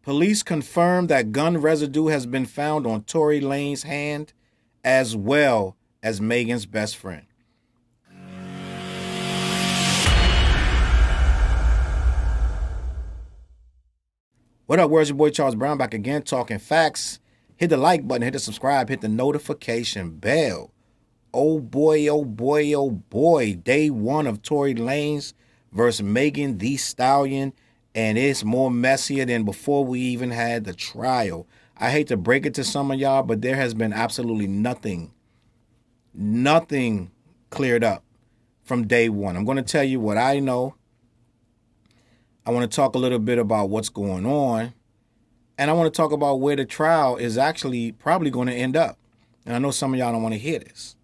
Police confirm that gun residue has been found on Tory Lanez's hand as well as Megan's best friend. What up, where's your boy Challz Brown back again talking facts. Hit the like button, hit the subscribe, hit the notification bell. Oh boy, oh boy, oh boy. Day one of Tory Lanez versus Meg The Stallion. And it's more messier than before we even had the trial. I hate to break it to some of y'all, but there has been absolutely nothing cleared up from day one. I'm going to tell you what I know. I want to talk a little bit about what's going on. And I want to talk about where the trial is actually probably going to end up. And I know some of y'all don't want to hear this.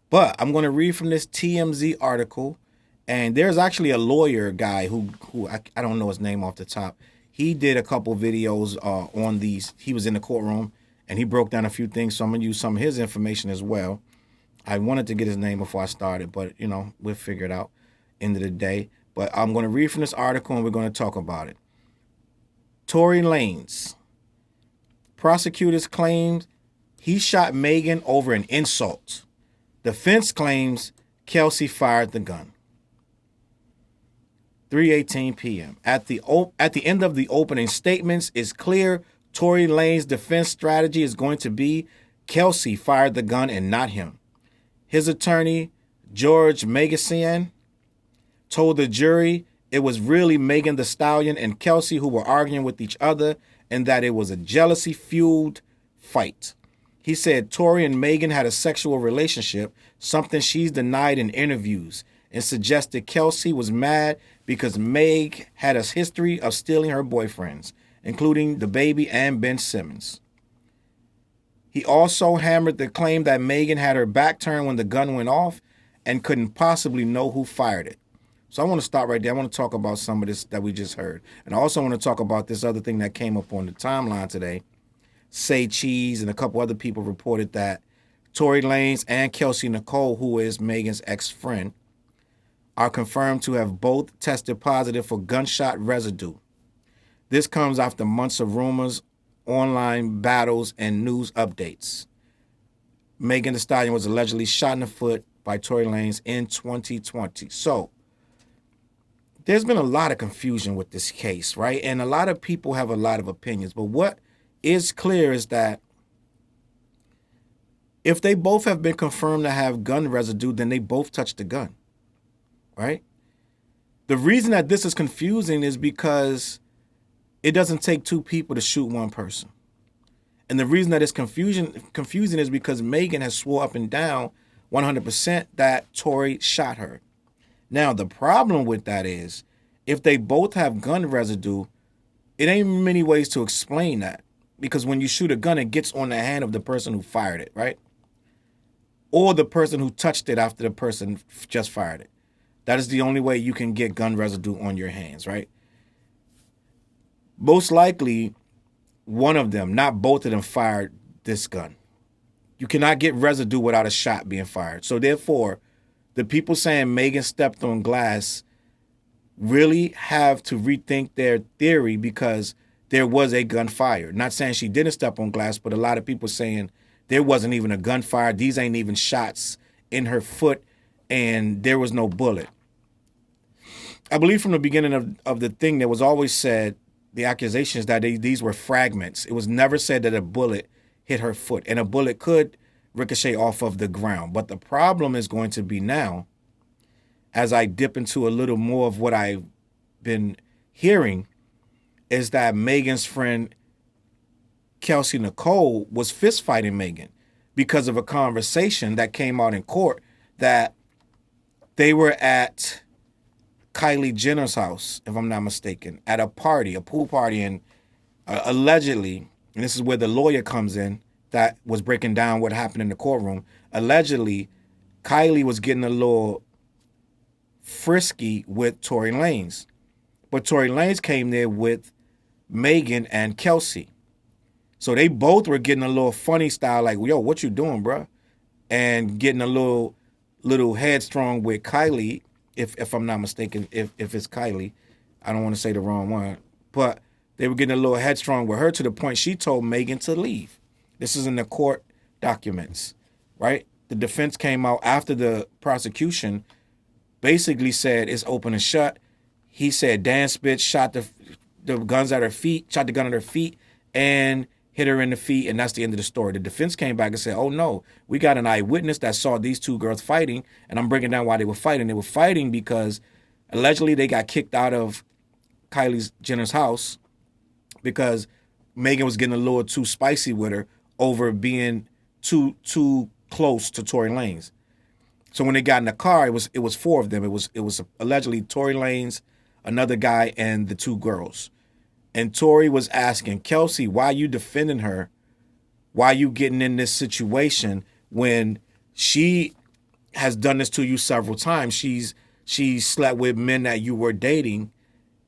But I'm going to read from this TMZ article. And there's actually a lawyer guy who I don't know his name off the top. He did a couple videos on these. He was in the courtroom and he broke down a few things. So I'm going to use some of his information as well. I wanted to get his name before I started, but, you know, we'll figure it out end of the day. But I'm going to read from this article and we're going to talk about it. Tory Lanez. Prosecutors claimed he shot Megan over an insult. Defense claims Kelsey fired the gun. 3:18 p.m. At the end of the opening statements, it's clear Tory Lanez's defense strategy is going to be Kelsey fired the gun and not him. His attorney, George Megasian, told the jury it was really Meg The Stallion and Kelsey who were arguing with each other and that it was a jealousy-fueled fight. He said Tory and Megan had a sexual relationship, something she's denied in interviews, and suggested Kelsey was mad because Meg had a history of stealing her boyfriends, including the baby and Ben Simmons. He also hammered the claim that Megan had her back turned when the gun went off and couldn't possibly know who fired it. So I want to stop right there. I want to talk about some of this that we just heard. And I also want to talk about this other thing that came up on the timeline today. Say Cheese and a couple other people reported that Tory Lanez and Kelsey Nicole, who is Megan's ex-friend, are confirmed to have both tested positive for gunshot residue. This comes after months of rumors, online battles, and news updates. Meg The Stallion was allegedly shot in the foot by Tory Lanez in 2020. So there's been a lot of confusion with this case, right? And a lot of people have a lot of opinions. But what is clear is that if they both have been confirmed to have gun residue, then they both touched the gun. Right? The reason that this is confusing is because it doesn't take two people to shoot one person. And the reason that it's confusing is because Megan has swore up and down 100% that Tory shot her. Now, the problem with that is if they both have gun residue, it ain't many ways to explain that. Because when you shoot a gun, it gets on the hand of the person who fired it, right? Or the person who touched it after the person just fired it. That is the only way you can get gun residue on your hands, right? Most likely, one of them, not both of them, fired this gun. You cannot get residue without a shot being fired. So therefore, the people saying Megan stepped on glass really have to rethink their theory because there was a gun fired. Not saying she didn't step on glass, but a lot of people saying there wasn't even a gun fired. These ain't even shots in her foot, and there was no bullet. I believe from the beginning of the thing, there was always said, the accusations that these were fragments. It was never said that a bullet hit her foot, and a bullet could ricochet off of the ground. But the problem is going to be now, as I dip into a little more of what I've been hearing, is that Megan's friend Kelsey Nicole was fist fighting Megan because of a conversation that came out in court that they were at Kylie Jenner's house, if I'm not mistaken, at a party, a pool party, and allegedly, and this is where the lawyer comes in that was breaking down what happened in the courtroom, allegedly, Kylie was getting a little frisky with Tory Lanez. But Tory Lanez came there with Megan and Kelsey. So they both were getting a little funny style, like, yo, what you doing, bro? And getting a little headstrong with Kylie, if I'm not mistaken, if it's Kylie. I don't want to say the wrong one. But they were getting a little headstrong with her to the point she told Megan to leave. This is in the court documents, right? The defense came out after the prosecution, basically said it's open and shut. He said dance bitch shot the guns at her feet, shot the gun at her feet, and hit her in the feet, and that's the end of the story. The defense came back and said, oh no, we got an eyewitness that saw these two girls fighting, and I'm breaking down why they were fighting. They were fighting because allegedly they got kicked out of Kylie Jenner's house because Megan was getting a little too spicy with her over being too close to Tory Lanez. So when they got in the car, it was four of them. It was allegedly Tory Lanez, another guy, and the two girls. And Tory was asking, Kelsey, why are you defending her? Why are you getting in this situation when she has done this to you several times? She slept with men that you were dating,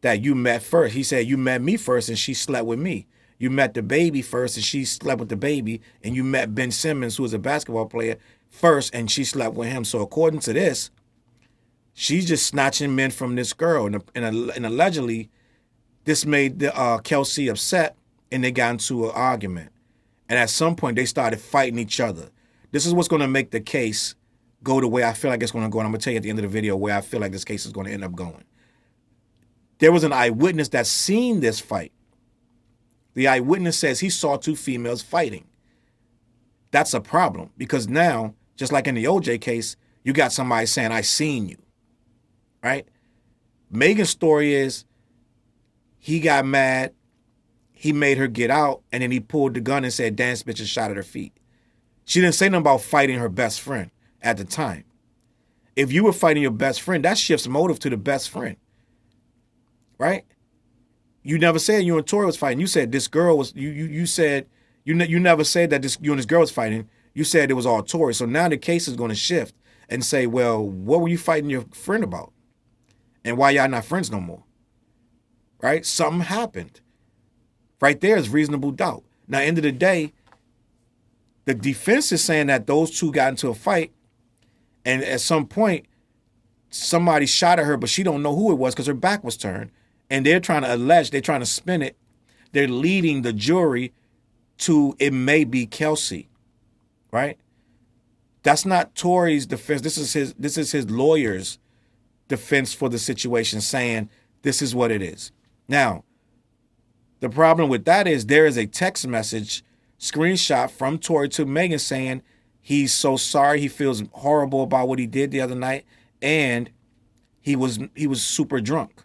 that you met first. He said, you met me first and she slept with me. You met the baby first and she slept with the baby. And you met Ben Simmons, who was a basketball player, first and she slept with him. So according to this, she's just snatching men from this girl. And allegedly, this made Kelsey upset and they got into an argument. And at some point, they started fighting each other. This is what's going to make the case go the way I feel like it's going to go. And I'm going to tell you at the end of the video where I feel like this case is going to end up going. There was an eyewitness that seen this fight. The eyewitness says he saw two females fighting. That's a problem because now, just like in the OJ case, you got somebody saying, I seen you, right? Megan's story is he got mad, he made her get out, and then he pulled the gun and said, dance bitch, and shot at her feet. She didn't say nothing about fighting her best friend at the time. If you were fighting your best friend, that shifts motive to the best friend, right? You never said you and Tory was fighting. You said this girl was, you said, you never said that you and this girl was fighting. You said it was all Tory. So now the case is going to shift and say, well, what were you fighting your friend about? And why y'all not friends no more? Right? Something happened. Right there is reasonable doubt. Now, end of the day, the defense is saying that those two got into a fight, and at some point, somebody shot at her, but she don't know who it was because her back was turned. And they're trying to allege, they're trying to spin it. They're leading the jury to it may be Kelsey, right? That's not Tory's defense. This is his lawyer's defense for the situation, saying this is what it is. Now, the problem with that is there is a text message screenshot from Tory to Megan saying he's so sorry, he feels horrible about what he did the other night, and he was super drunk.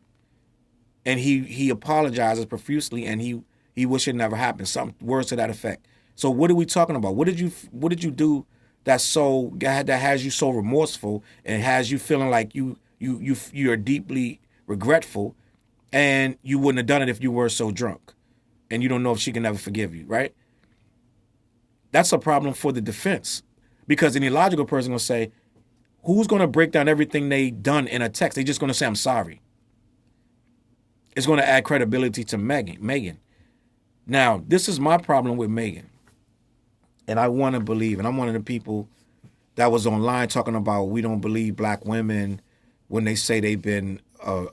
And he apologizes profusely, and he wished it never happened. Some words to that effect. So what are we talking about? What did you do that has you so remorseful and has you feeling like you're deeply regretful, and you wouldn't have done it if you were so drunk, and you don't know if she can ever forgive you, right? That's a problem for the defense, because an illogical person gonna say, who's gonna break down everything they done in a text? They just gonna say I'm sorry. It's going to add credibility to Megan. Now, this is my problem with Megan. And I want to believe, and I'm one of the people that was online talking about we don't believe black women when they say they've been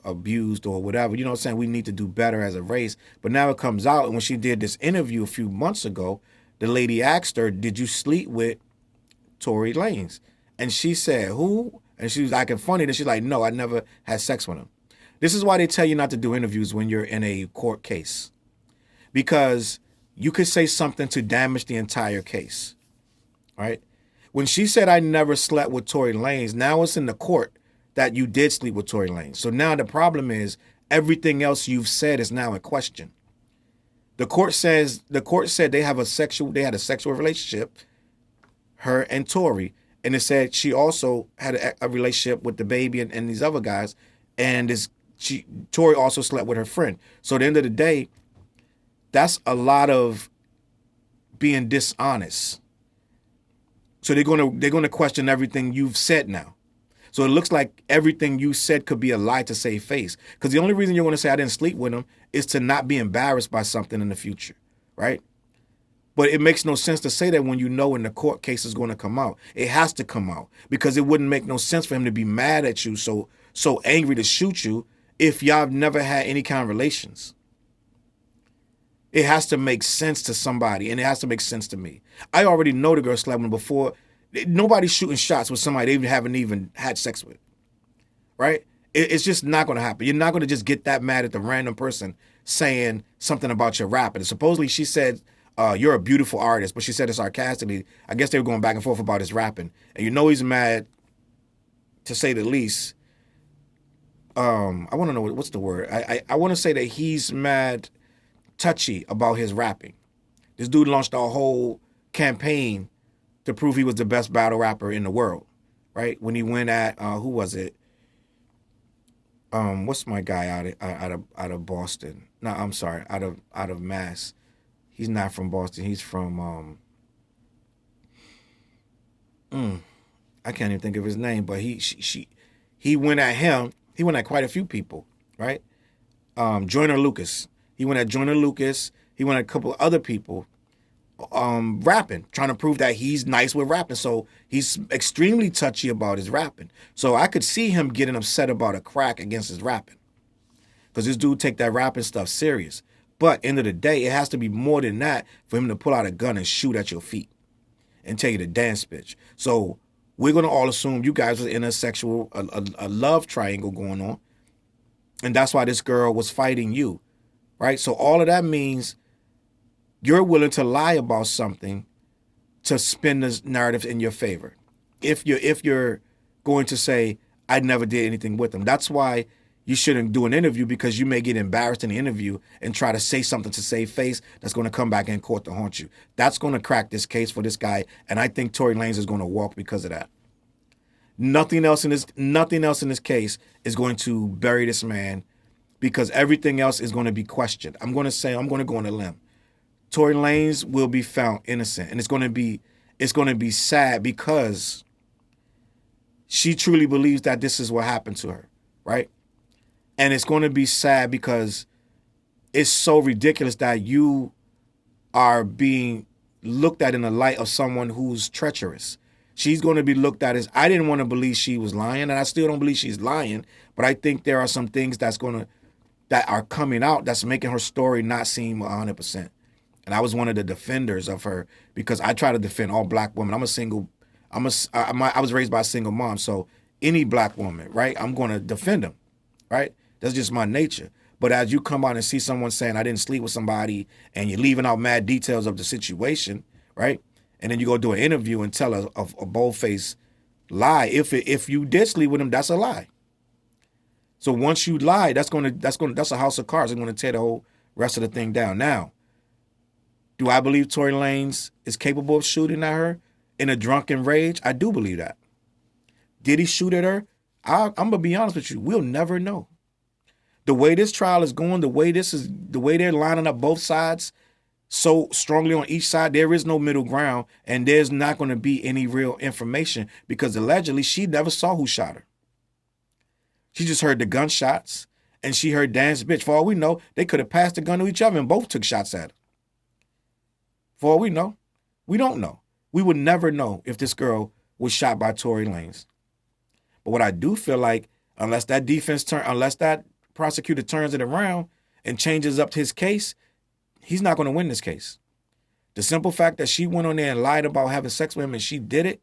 abused or whatever. You know what I'm saying? We need to do better as a race. But now it comes out, and when she did this interview a few months ago, the lady asked her, did you sleep with Tory Lanez? And she said, who? And she was acting funny. And she's like, no, I never had sex with him. This is why they tell you not to do interviews when you're in a court case, because you could say something to damage the entire case, right? When she said, I never slept with Tory Lanez, now it's in the court that you did sleep with Tory Lanez. So now the problem is everything else you've said is now in question. The court said they had a sexual relationship, her and Tory, and it said she also had a relationship with the baby and these other guys, and Tory also slept with her friend. So at the end of the day, that's a lot of being dishonest. So they're gonna question everything you've said now. So it looks like everything you said could be a lie to save face. Because the only reason you're gonna say I didn't sleep with him is to not be embarrassed by something in the future, right? But it makes no sense to say that when you know when the court case is going to come out. It has to come out, because it wouldn't make no sense for him to be mad at you, so angry to shoot you, if y'all have never had any kind of relations. It has to make sense to somebody, and it has to make sense to me. I already know the girl slept with him before. Nobody's shooting shots with somebody they haven't even had sex with, right? It's just not going to happen. You're not going to just get that mad at the random person saying something about your rapping. And supposedly she said, you're a beautiful artist, but she said it sarcastically. I guess they were going back and forth about his rapping. And you know he's mad, to say the least. I want to know, what's the word? I want to say that he's mad touchy about his rapping. This dude launched a whole campaign to prove he was the best battle rapper in the world, right? When he went at, who was it? What's my guy out of Boston? No, I'm sorry, out of Mass. He's not from Boston. He's from I can't even think of his name, but he went at him. He went at quite a few people, right? Joyner Lucas. He went at Joyner Lucas. He went at a couple of other people, rapping, trying to prove that he's nice with rapping. So he's extremely touchy about his rapping. So I could see him getting upset about a crack against his rapping, because this dude take that rapping stuff serious. But end of the day, it has to be more than that for him to pull out a gun and shoot at your feet and tell you to dance, bitch. So we're going to all assume you guys was in a love triangle going on. And that's why this girl was fighting you, right? So all of that means you're willing to lie about something to spin the narrative in your favor. If you're going to say, I never did anything with them. That's why you shouldn't do an interview, because you may get embarrassed in the interview and try to say something to save face that's going to come back in court to haunt you. That's going to crack this case for this guy, and I think Tory Lanez is going to walk because of that. Nothing else in this case is going to bury this man, because everything else is going to be questioned. I'm going to go on a limb. Tory Lanez will be found innocent, and it's going to be sad, because she truly believes that this is what happened to her, right? And it's going to be sad because it's so ridiculous that you are being looked at in the light of someone who's treacherous. She's going to be looked at as, I didn't want to believe she was lying, and I still don't believe she's lying, but I think there are some things that are coming out that's making her story not seem 100%. And I was one of the defenders of her, because I try to defend all black women. I was raised by a single mom, so any black woman, right, I'm going to defend them, right? That's just my nature. But as you come out and see someone saying, I didn't sleep with somebody, and you're leaving out mad details of the situation, right? And then you go do an interview and tell a bold-faced lie. If you did sleep with him, that's a lie. So once you lie, that's a house of cards. It's going to tear the whole rest of the thing down. Now, do I believe Tory Lanez is capable of shooting at her in a drunken rage? I do believe that. Did he shoot at her? I'm going to be honest with you. We'll never know. The way this trial is going, the way they're lining up both sides so strongly on each side, there is no middle ground, and there's not going to be any real information, because allegedly she never saw who shot her. She just heard the gunshots, and she heard dance bitch. For all we know, they could have passed the gun to each other and both took shots at her. For all we know, we don't know. We would never know if this girl was shot by Tory Lanez. But what I do feel like, unless that prosecutor turns it around and changes up his case, he's not going to win this case. The simple fact that she went on there and lied about having sex with him and she did it,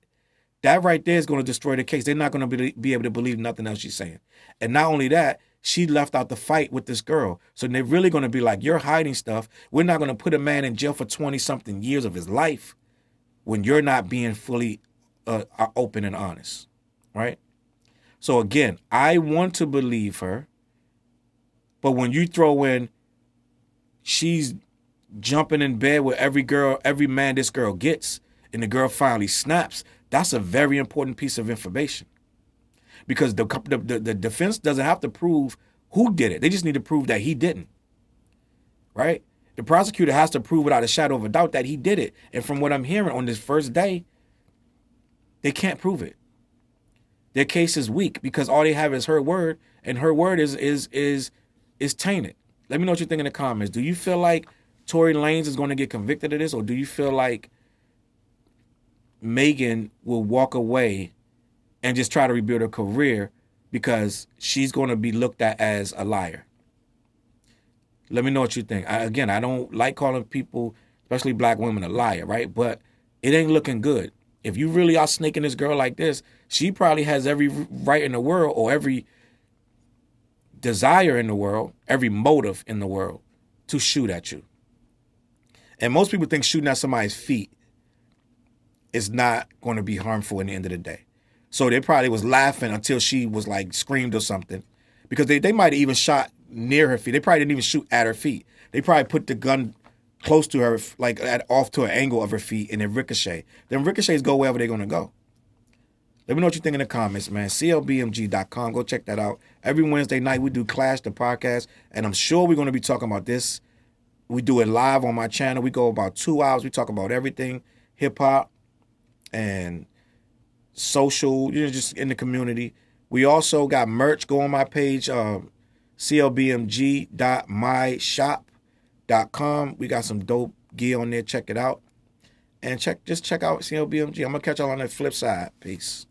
that right there is going to destroy the case. They're not going to be able to believe nothing else she's saying. And not only that, she left out the fight with this girl. So they're really going to be like, you're hiding stuff. We're not going to put a man in jail for 20-something years of his life when you're not being fully open and honest, right? So again, I want to believe her. But when you throw in, she's jumping in bed with every man this girl gets, and the girl finally snaps, that's a very important piece of information. Because the defense doesn't have to prove who did it. They just need to prove that he didn't, right? The prosecutor has to prove without a shadow of a doubt that he did it. And from what I'm hearing on this first day, they can't prove it. Their case is weak because all they have is her word, and her word is tainted. Let me know what you think in the comments. Do you feel like Tory Lanez is going to get convicted of this, or do you feel like Megan will walk away and just try to rebuild her career because she's going to be looked at as a liar? Let me know what you think. Again, I don't like calling people, especially black women, a liar, right? But it ain't looking good. If you really are snaking this girl like this, she probably has every right in the world or every desire in the world, every motive in the world to shoot at you. And most people think shooting at somebody's feet is not going to be harmful in the end of the day. So they probably was laughing until she was like screamed or something, because they might have even shot near her feet. They probably didn't even shoot at her feet. They probably put the gun close to her, like off to an angle of her feet, and then ricochet. Then ricochets go wherever they're going to go. Let me know what you think in the comments, man. CLBMG.com. Go check that out. Every Wednesday night, we do Clash the podcast, and I'm sure we're going to be talking about this. We do it live on my channel. We go about 2 hours. We talk about everything, hip-hop and social, just in the community. We also got merch. Go on my page, clbmg.myshop.com. We got some dope gear on there. Check it out. And just check out CLBMG. I'm going to catch y'all on the flip side. Peace.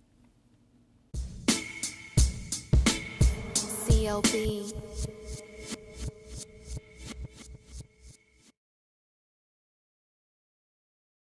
CLB.